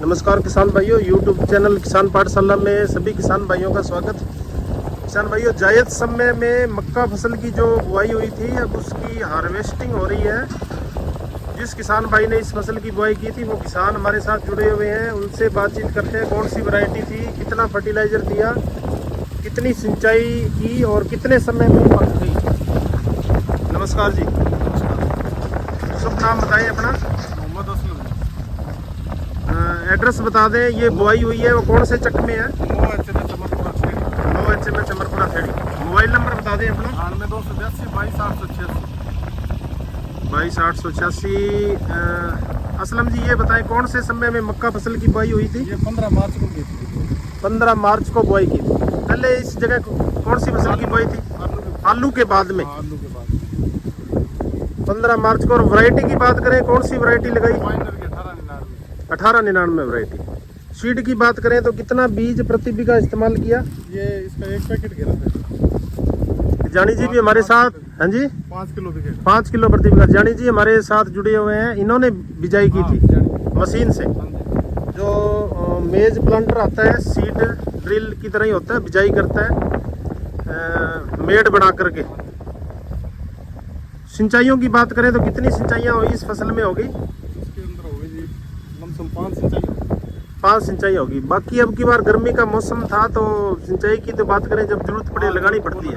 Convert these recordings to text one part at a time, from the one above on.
नमस्कार किसान भाइयों, यूट्यूब चैनल किसान पाठशाला में सभी किसान भाइयों का स्वागत। किसान भाइयों, जायद समय में मक्का फसल की जो बुआई हुई थी, अब उसकी हार्वेस्टिंग हो रही है। जिस किसान भाई ने इस फसल की बुआई की थी वो किसान हमारे साथ जुड़े हुए हैं, उनसे बातचीत करते हैं। कौन सी वैरायटी थी, कितना फर्टिलाइजर दिया, कितनी सिंचाई की और कितने समय में पक गई। नमस्कार जी। शुभ नाम बताएं अपना। मोहम्मद असलम। एड्रेस बता दें। ये बुआई हुई है वो कौन से चक में है? 9 एच में चमरपुरा खेड़ी। 9 एच में चमरपुरा खेड़ी। मोबाइल नंबर बता दें अपना। 9282 22886। 22886। असलम जी, ये बताएं कौन से समय में मक्का फसल की बुआई हुई थी? ये 15 मार्च को की थी। 15 मार्च को बुआई की थी। पहले इस जगह कौन सी फसल की बुआई थी? आलू के बाद में। आलू के बाद 15 मार्च को। और वैरायटी की बात करें, कौन सी वैरायटी लगाई? माइनर के 1899। 1899 वैरायटी। सीड की बात करें तो कितना बीज प्रति बीघा इस्तेमाल किया? ये इसका एक पैकेट गिरा था। जानी जी भी हमारे साथ। हाँ जी, 5 किलो बिकेगा। 5 किलो प्रति बीघा। जानी जी हमारे साथ जुड़े हुए हैं, इन्होंने बिजाई की थी मशीन से। जो मेज प्लांटर आता है, सीड ड्रिल की तरह ही होता है, बिजाई करता है मेड बना करके। सिंचाइयों की बात करें तो कितनी सिंचाइयाँ हुई इस फसल में होगी? इसके अंदर होगी जी लमसम 5 सिंचाई। 5 सिंचाई होगी। बाकी अब की बार गर्मी का मौसम था तो सिंचाई की तो बात करें, जब जरूरत पड़े लगानी पड़ती है।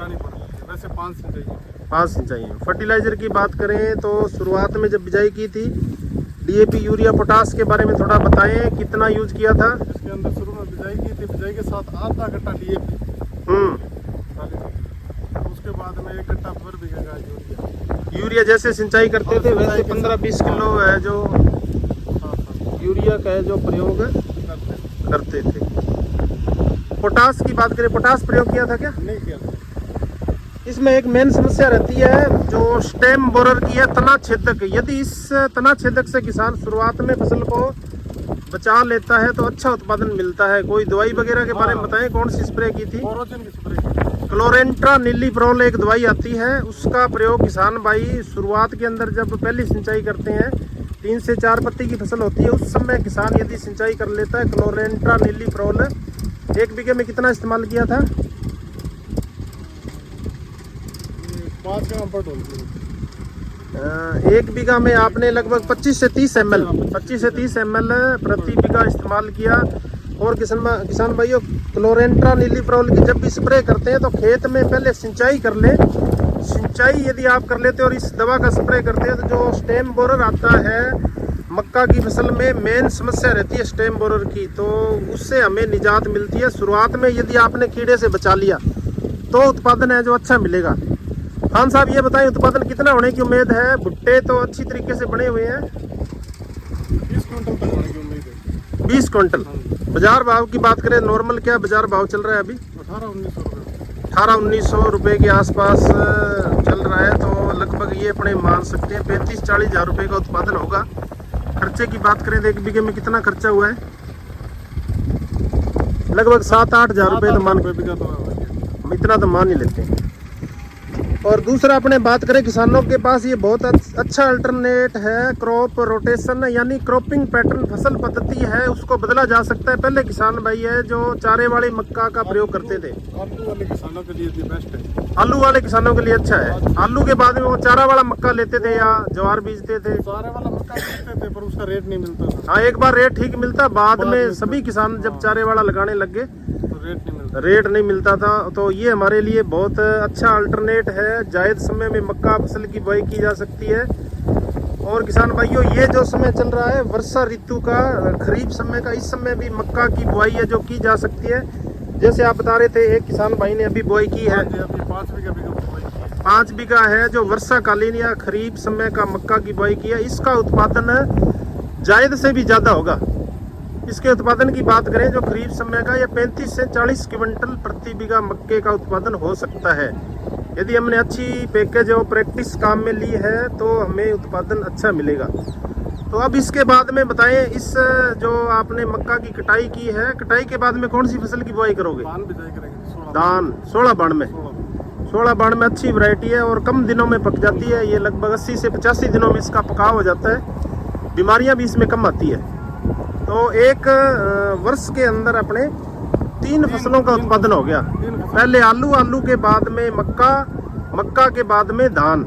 वैसे 5 सिंचाई। 5 सिंचाई। फर्टिलाइजर की बात करें तो शुरुआत में जब बिजाई की थी, डीएपी, यूरिया, पोटास के बारे में थोड़ा बताएं, कितना यूज किया था? इसके अंदर शुरू में बिजाई की थी, बिजाई के साथ आधा कट्टा डीएपी। उसके बाद में 1 कट्टा पर बिकेगा यूरिया जैसे सिंचाई करते थे वैसे 15-20 किलो है जो यूरिया का है जो प्रयोग करते थे। पोटास की बात करें, पोटास प्रयोग किया था क्या? नहीं किया था। इसमें एक मेन समस्या रहती है जो स्टेम बोरर की है, तना छेदक। यदि इस तना छेदक से किसान शुरुआत में फसल को बचा लेता है तो अच्छा उत्पादन मिलता है। कोई दवाई वगैरह के बारे में बताएं, कौन सी स्प्रे की थी? कोरोजन की स्प्रे की। क्लोरेंट्रा नीलीप्रोल एक दवाई आती है, उसका प्रयोग किसान भाई शुरुआत के अंदर जब पहली सिंचाई करते हैं, 3 से 4 पत्ती की फसल होती है, उस समय किसान यदि सिंचाई कर लेता है क्लोरेंट्रा नीलीप्रोल। 1 बीघे में कितना इस्तेमाल किया था? 5 ग्राम पर डोल। 1 बीघा में आपने लगभग 25 से 30 ml 25 से 30 ml प्रति बीघा इस्तेमाल किया। और किसान भाइयों, क्लोरेंट्रा नीलीप्रोल की जब भी स्प्रे करते हैं तो खेत में पहले सिंचाई कर ले। सिंचाई यदि आप कर लेते और इस दवा का स्प्रे करते हैं तो जो स्टेम बोरर आता है मक्का की फसल में, मेन समस्या रहती है स्टेम बोरर की, तो उससे हमें निजात मिलती है। शुरुआत में यदि आपने कीड़े से बचा लिया तो उत्पादन है जो अच्छा मिलेगा। खान साहब, ये बताएं उत्पादन कितना होने की उम्मीद है? भुट्टे तो अच्छी तरीके से बने हुए हैं। 20 क्विंटल तक होने की उम्मीद है। 20 क्विंटल। बाजार भाव की बात करें, नॉर्मल क्या बाजार भाव चल रहा है अभी? 18-1900 रुपये। 18-1900 रुपये के आसपास चल रहा है। तो लगभग ये अपने मान सकते हैं 35-40 हज़ार रुपये का उत्पादन होगा। खर्चे की बात करें तो 1 बीघे में कितना खर्चा हुआ है? लगभग 7-8 हज़ार रुपये तो मान, इतना तो मान ही लेते हैं। और दूसरा अपने बात करें, किसानों के पास ये बहुत अच्छा अल्टरनेट है, क्रॉप रोटेशन, यानी क्रॉपिंग पैटर्न फसल पद्धति है, उसको बदला जा सकता है। पहले किसान भाई है जो चारे वाली मक्का का प्रयोग करते थे, आलू वाले किसानों के लिए बेस्ट है। आलू वाले किसानों के लिए अच्छा है। आलू के बाद में वो चारा वाला मक्का लेते थे या ज्वार बीजते थे। चारे वाला मक्का बेचते थे पर उसका रेट नहीं मिलता था। हाँ, एक बार रेट ठीक मिलता, बाद में सभी किसान जब चारे वाला लगाने लग गए तो रेट नहीं मिलता था। तो ये हमारे लिए बहुत अच्छा अल्टरनेट है। जायद समय में मक्का फसल की बुआई की जा सकती है। और किसान भाइयों, ये जो समय चल रहा है वर्षा ऋतु का, खरीफ समय का, इस समय भी मक्का की बुआई है जो की जा सकती है। जैसे आप बता रहे थे, एक किसान भाई ने अभी बुआई की है। 5 बीघा है जो वर्षाकालीन या खरीफ समय का मक्का की बुआई की है। इसका उत्पादन जायद से भी ज़्यादा होगा। इसके उत्पादन की बात करें जो खरीफ समय का, या 35 से 40 क्विंटल प्रति बीघा मक्के का उत्पादन हो सकता है। यदि हमने अच्छी पैकेज और प्रैक्टिस काम में ली है तो हमें उत्पादन अच्छा मिलेगा। तो अब इसके बाद में बताएं, इस जो आपने मक्का की कटाई की है, कटाई के बाद में कौन सी फसल की बुआई करोगे? धान। 16 बाण में। 16 बाण में अच्छी वैरायटी है और कम दिनों में पक जाती है। ये लगभग 80 से 85 दिनों में इसका पकाव हो जाता है। बीमारियां भी इसमें कम आती है। तो एक वर्ष के अंदर अपने 3 फसलों का उत्पादन हो गया। पहले आलू, आलू के बाद में मक्का, मक्का के बाद में धान।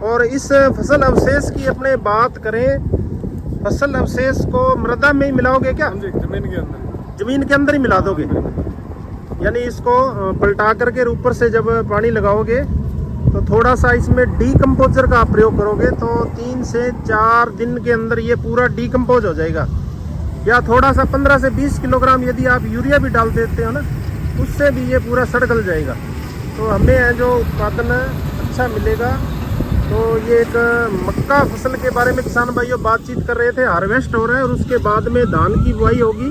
और इस फसल अवशेष की अपने बात करें, फसल अवशेष को मृदा में ही मिलाओगे क्या? हाँ जी, जमीन के अंदर। जमीन के अंदर ही मिला दोगे, यानी इसको पलटा करके ऊपर से जब पानी लगाओगे तो थोड़ा सा इसमें डीकम्पोजर का आप प्रयोग करोगे तो 3 से 4 दिन के अंदर ये पूरा डीकम्पोज हो जाएगा। या थोड़ा सा 15 से 20 किलोग्राम यदि आप यूरिया भी डाल देते हो ना, उससे भी ये पूरा सड़ गल जाएगा। तो हमें जो उत्पादन अच्छा मिलेगा। तो ये एक मक्का फसल के बारे में किसान भाइयों बातचीत कर रहे थे। हार्वेस्ट हो रहा है और उसके बाद में धान की बुआई होगी।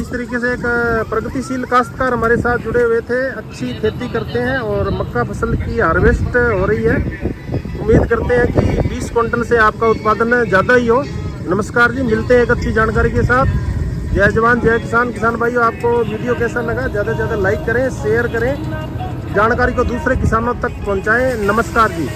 इस तरीके से एक प्रगतिशील काश्तकार हमारे साथ जुड़े हुए थे, अच्छी खेती करते हैं और मक्का फसल की हार्वेस्ट हो रही है। उम्मीद करते हैं कि 20 क्विंटल से आपका उत्पादन ज़्यादा ही हो। नमस्कार जी, मिलते हैं एक अच्छी जानकारी के साथ। जय जवान जय किसान। किसान भाइयों, आपको वीडियो कैसा लगा? ज़्यादा से ज़्यादा लाइक करें, शेयर करें, जानकारी को दूसरे किसानों तक पहुँचाएँ। नमस्कार जी।